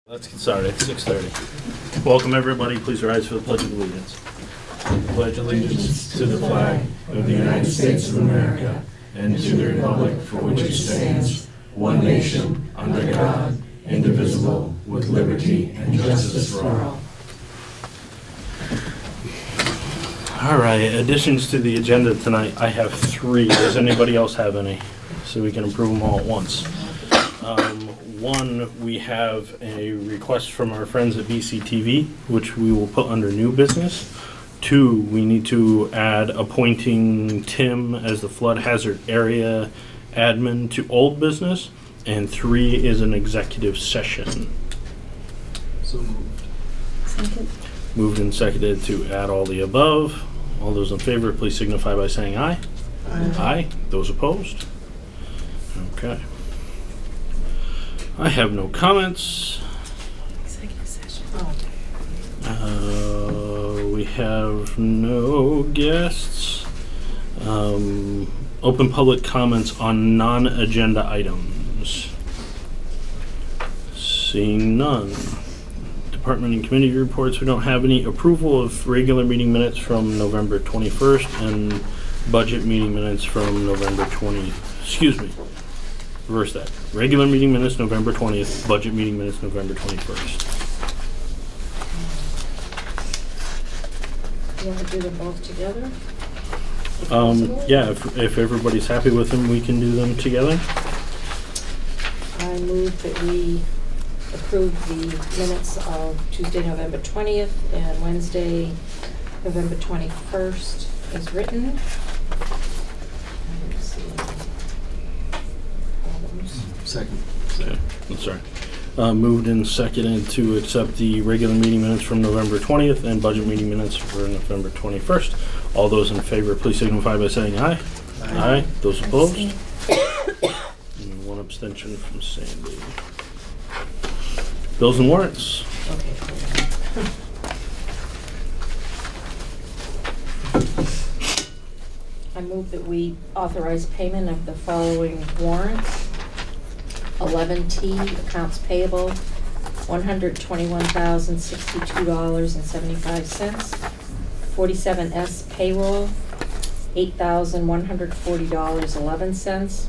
Let's get started at 6:30. Welcome everybody, please rise for the Pledge of Allegiance. I pledge allegiance to the flag of the United States of America and to the republic for which it stands, one nation, under God, indivisible, with liberty and justice for all. All right, additions to the agenda tonight, I have 3. Does anybody else have any? So we can approve them all at once. One, we have a request from our friends at BCTV, which we will put under new business. 2, we need to add appointing Tim as the flood hazard area admin to old business. And 3 is an executive session. So moved. Second. Moved and seconded to add all the above. All those in favor, please signify by saying aye. Aye. Aye. Those opposed? Okay. I have no comments. Executive session. We have no guests. Open public comments on non-agenda items. Seeing none. Department and committee reports. We don't have any. Approval of regular meeting minutes from November 21st and budget meeting minutes from November 20. Excuse me. Reverse that. Regular meeting minutes November 20th, budget meeting minutes November 21st. You want to do them both together? Yeah, if everybody's happy with them, we can do them together. I move that we approve the minutes of Tuesday, November 20th and Wednesday, November 21st as written. Let's see. Second. Okay, I'm sorry. Moved and seconded to accept the regular meeting minutes from November 20th and budget meeting minutes for November 21st. All those in favor, please signify by saying aye. Aye. Aye. Those opposed? And 1 abstention from Sandy. Bills and warrants. Okay. I move that we authorize payment of the following warrants. 11T, accounts payable, $121,062.75. 47S, payroll, $8,140.11.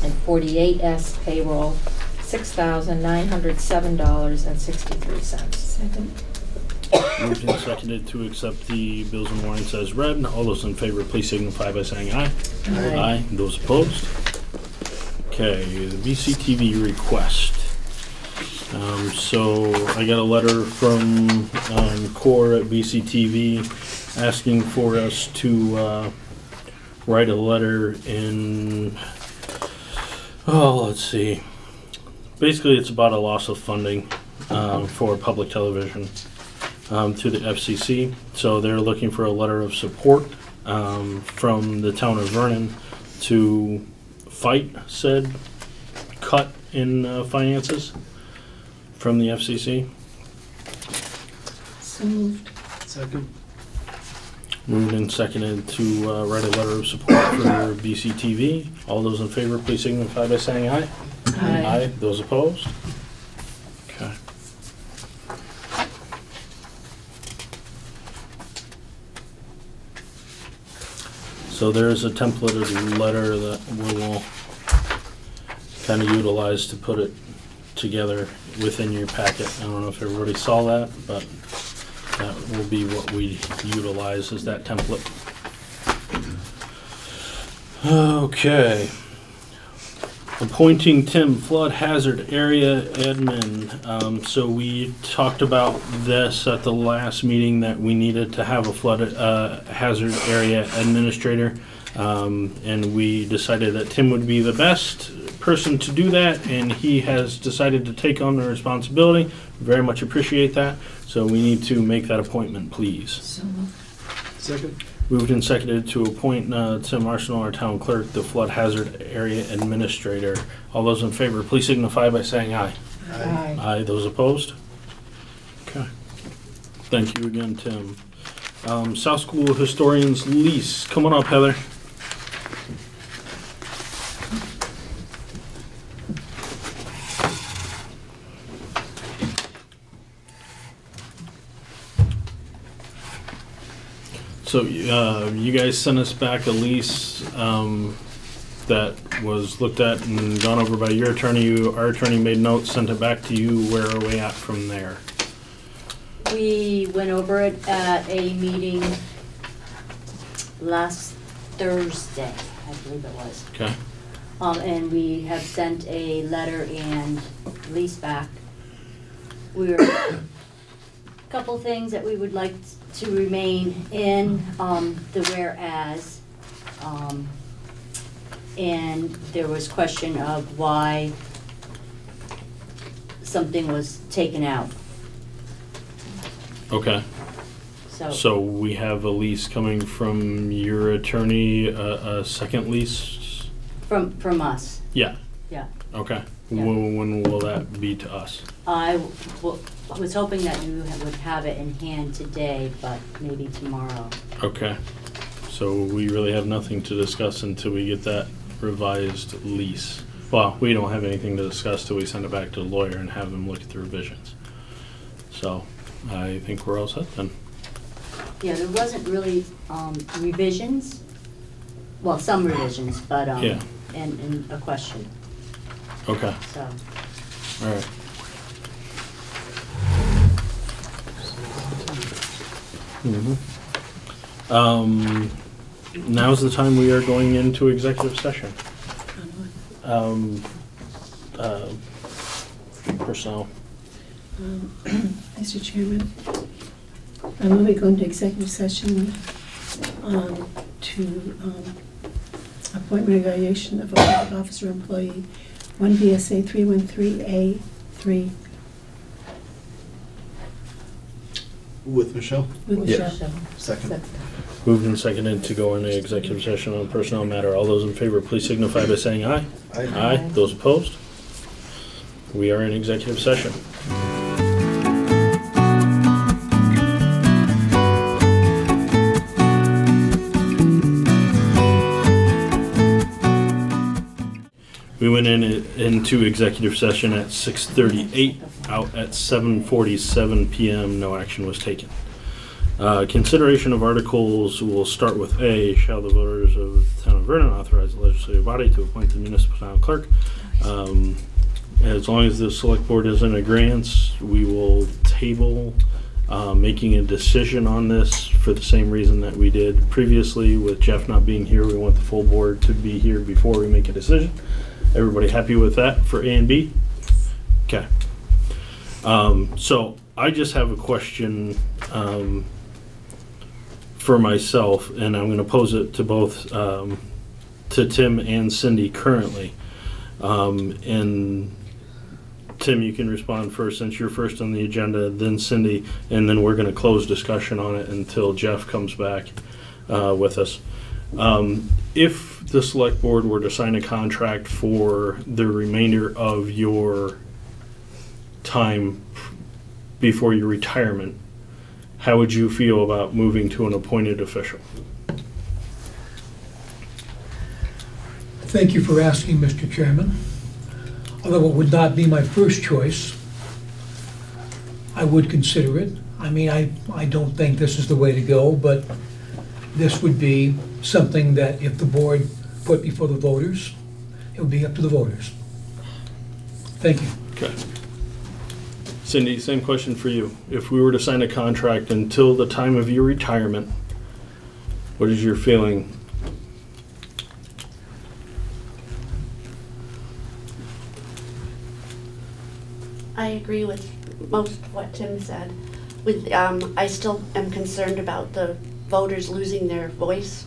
And 48S, payroll, $6,907.63. Second. Moved and seconded to accept the bills and warrants as read. All those in favor, please signify by saying aye. Aye. Aye. Those opposed? Okay, the BCTV request. So I got a letter from Core at BCTV asking for us to write a letter in, let's see. Basically, it's about a loss of funding for public television to the FCC. So they're looking for a letter of support from the town of Vernon to fight said cut in finances from the FCC. So moved. Second. Moved and seconded to write a letter of support for BCTV. All those in favor, please signify by saying aye. Aye. Aye. Those opposed? Okay. So there's a template of the letter that we will kind of utilize to put it together within your packet. I don't know if everybody saw that, but that will be what we utilize as that template. Okay. Appointing Tim flood hazard area admin. So we talked about this at the last meeting that we needed to have a flood hazard area administrator. And we decided that Tim would be the best person to do that, and he has decided to take on the responsibility. Very much appreciate that. So we need to make that appointment, please. So moved. Second. Moved and seconded to appoint Tim Arsenal, our town clerk, the flood hazard area administrator. All those in favor, please signify by saying aye. Aye. Aye. Those opposed? Okay. Thank you again, Tim. South School Historians Lease. Come on up, Heather. So you guys sent us back a lease that was looked at and gone over by your attorney. Our attorney made notes, sent it back to you. Where are we at from there? We went over it at a meeting last Thursday, I believe it was. Okay. And we have sent a letter and lease back. We're a couple things that we would like to remain in the whereas, and there was question of why something was taken out. Okay. So we have a lease coming from your attorney, a second lease? From us. Yeah. Yeah. Okay. Yeah. When will that be to us? I was hoping that you would have it in hand today, but maybe tomorrow. Okay. So we really have nothing to discuss until we get that revised lease. Well, we don't have anything to discuss till we send it back to the lawyer and have him look at the revisions. So I think we're all set then. Yeah, there wasn't really revisions. Well, some revisions, but yeah. and a question. Okay. So. All right. Now's the time we are going into executive session. Personnel. Mr. Chairman, I move we go into executive session to appointment evaluation of a public officer or employee, 1 VSA 313A3. With Michelle? With Yes. Michelle. Second. Moved and seconded to go into executive session on personnel matter. All those in favor, please signify by saying aye. Aye. Aye. Those opposed? We are in executive session. We went into executive session at 6:38, out at 7:47 p.m. No action was taken. Consideration of articles will start with A, shall the voters of the town of Vernon authorize the legislative body to appoint the municipal town clerk. As long as the select board is in agreement, we will table making a decision on this for the same reason that we did previously with Jeff not being here. We want the full board to be here before we make a decision. Everybody happy with that for A and B? Okay. So I just have a question for myself, and I'm going to pose it to both to Tim and Cindy currently. And Tim, you can respond first since you're first on the agenda, then Cindy, and then we're going to close discussion on it until Jeff comes back with us. If the select board were to sign a contract for the remainder of your time before your retirement, how would you feel about moving to an appointed official? Thank you for asking, Mr. Chairman. Although it would not be my first choice, I would consider it. I mean, I don't think this is the way to go, but this would be something that if the board put before the voters, it would be up to the voters. Thank you. Okay. Cindy, same question for you. If we were to sign a contract until the time of your retirement, what is your feeling? I agree with most of what Tim said. I still am concerned about the voters losing their voice.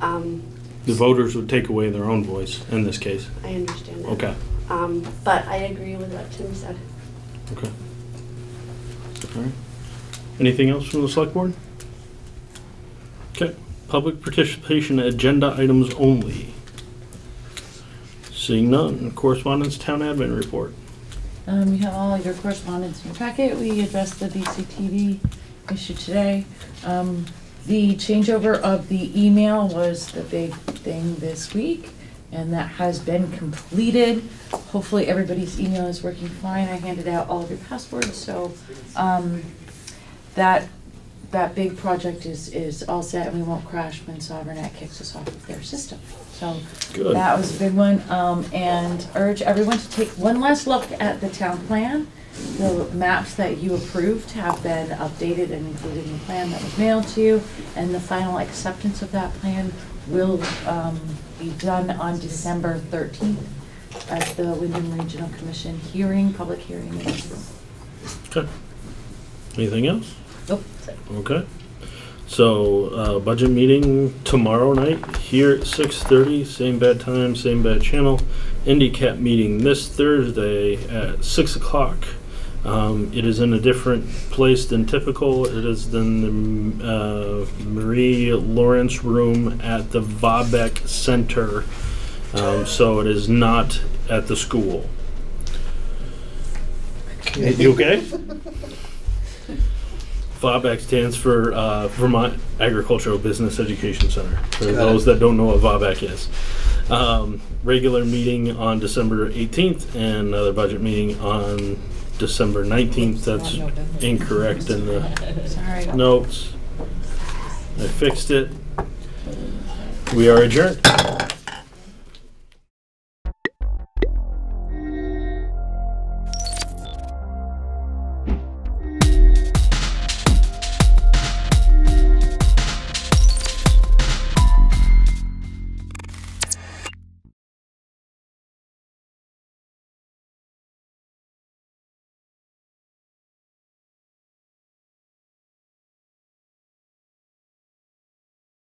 The voters would take away their own voice in this case. I understand that. Okay. But I agree with what Tim said. Okay. All right. Anything else from the select board? Okay. Public participation agenda items only. Seeing none. Correspondence, town admin report. You have all your correspondence in your packet. We addressed the BCTV issue today. The changeover of the email was the big thing this week, and that has been completed. Hopefully everybody's email is working fine. I handed out all of your passwords, so that that big project is all set, and we won't crash when Sovereignnet kicks us off of their system. So Good. that was a big one, and urge everyone to take one last look at the town plan. The maps that you approved have been updated and included in the plan that was mailed to you, and the final acceptance of that plan will be done on December 13th at the Wyndham Regional Commission hearing, public hearing. Okay. Anything else? Nope. Okay. So, budget meeting tomorrow night here at 6:30, same bad time, same bad channel. IndyCat meeting this Thursday at 6 o'clock. It is in a different place than typical. It is in the Marie Lawrence room at the Vabec Center. So it is not at the school. You okay? VABEC stands for Vermont Agricultural Business Education Center, for those that don't know what VABEC is. Regular meeting on December 18th and another budget meeting on December 19th. That's incorrect in the notes. I fixed it. We are adjourned.